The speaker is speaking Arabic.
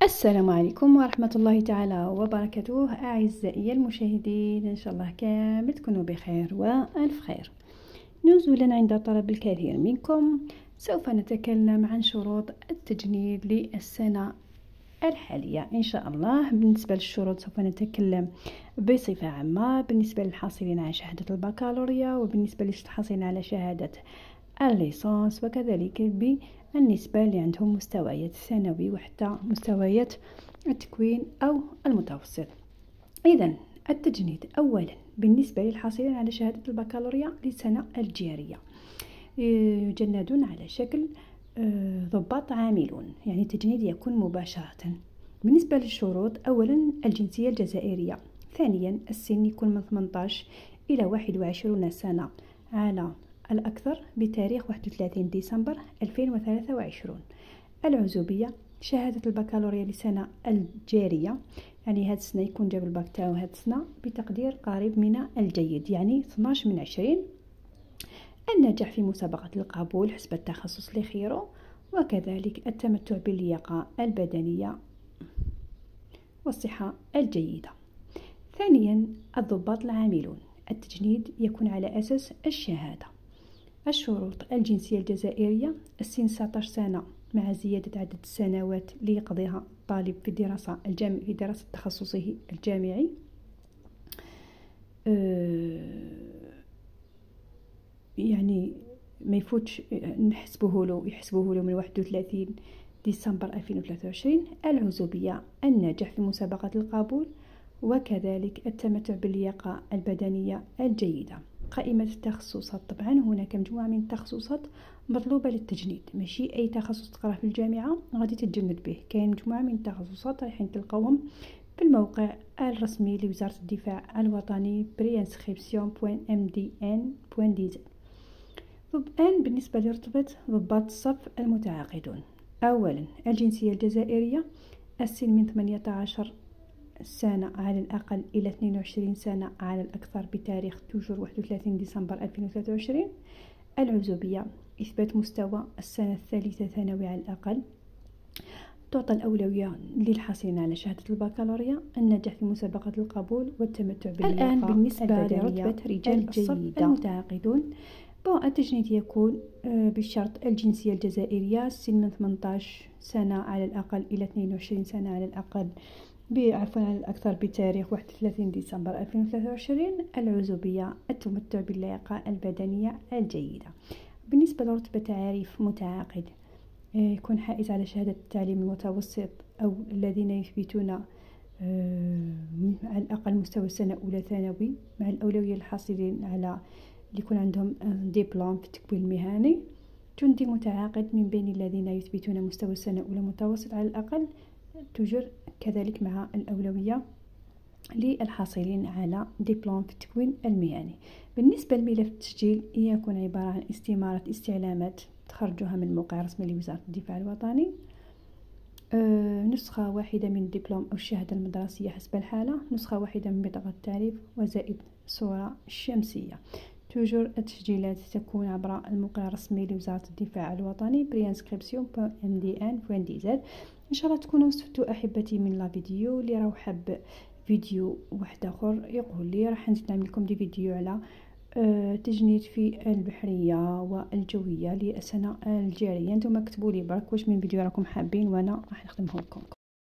السلام عليكم ورحمة الله تعالى وبركاته. أعزائي المشاهدين، إن شاء الله كامل تكونوا بخير وألف خير. نزولا عند طلب الكثير منكم، سوف نتكلم عن شروط التجنيد للسنة الحالية إن شاء الله. بالنسبة للشروط سوف نتكلم بصفة عامة بالنسبة للحاصلين على شهادة البكالوريا، وبالنسبة للحاصلين على شهادة الليسانس، وكذلك بالنسبة اللي عندهم مستويات الثانوي وحتى مستويات التكوين أو المتوسط. إذن التجنيد أولا بالنسبة للحاصلين على شهادة البكالوريا للسنة الجارية يجندون على شكل ضباط عاملون، يعني التجنيد يكون مباشرة. بالنسبة للشروط، أولا الجنسية الجزائرية، ثانيا السن يكون من 18 إلى 21 سنة على الأكثر بتاريخ 31 ديسمبر 2023. العزوبية، شهادة البكالوريا للسنة الجارية، يعني هذه السنة يكون جاب الباك تاعو هذه السنة بتقدير قريب من الجيد، يعني 12 من 20. النجاح في مسابقة القبول حسب التخصص اللي خيره، وكذلك التمتع باللياقة البدنية والصحة الجيدة. ثانيا الضباط العاملون، التجنيد يكون على أساس الشهادة. الشروط: الجنسية الجزائرية، السن 19 سنة مع زيادة عدد السنوات اللي يقضيها الطالب في دراسة تخصصه الجامعي. يعني ما يفوتش يحسبوه له من 31 ديسمبر 2023. العزوبية، النجاح في مسابقة القبول، وكذلك التمتع باللياقة البدنية الجيدة. قائمة التخصصات، طبعا هناك مجموعة من التخصصات مطلوبة للتجنيد، ماشي أي تخصص تقرأ في الجامعة غادي تتجند به. كاين مجموعة من التخصصات رايحين تلقاوهم في الموقع الرسمي لوزارة الدفاع الوطني preinscription.mdn.dz. الآن بالنسبة لرتبة ضباط الصف المتعاقدون، أولا الجنسية الجزائرية، السن من 18 سنة على الأقل إلى 22 سنة على الأكثر بتاريخ توجور 31 ديسمبر 2023. العزوبية، إثبات مستوى السنة الثالثة ثانوي على الأقل. تعطى الأولوية للحاصلين على شهادة البكالوريا، النجاح في مسابقة القبول، والتمتع باللياقة. الآن بالنسبة لرتبة رجال الصف المتعاقدون، التجنيد يكون بشرط الجنسية الجزائرية، السن من 18 سنة على الأقل إلى 22 سنة على الأقل على الأكثر بتاريخ 31 ديسمبر 2023. العزوبية، التمتع باللياقة البدنية الجيدة. بالنسبة لرتبة تعريف متعاقد، يكون حائز على شهادة التعليم المتوسط أو الذين يثبتون على الأقل مستوى السنة الأولى ثانوي، مع الأولوية للحاصلين على يكون عندهم دبلوم في التكوين المهني. جندي متعاقد من بين الذين يثبتون مستوى السنة الأولى متوسط على الأقل، توجر كذلك مع الأولوية للحاصلين على دبلوم في التكوين المهني. بالنسبة لملف التسجيل، يكون عبارة عن استمارة استعلامات تخرجها من الموقع الرسمي لوزارة الدفاع الوطني، نسخة واحدة من الدبلوم أو الشهادة المدرسية حسب الحالة، نسخة واحدة من بطاقة التعريف، وزائد صورة شمسية. توجور التسجيلات تكون عبر الموقع الرسمي لوزارة الدفاع الوطني preinscription.mdn.dz. ان شاء الله تكونوا استفدتوا احبتي من لا فيديو. اللي راهو حاب فيديو واحد اخر يقول لي، راح نزيد نعمل لكم دي فيديو على تجنيد في البحريه والجويه للسنه الجاريه. انتم اكتبوا لي برك واش من فيديو راكم حابين وانا راح نخدمه لكم.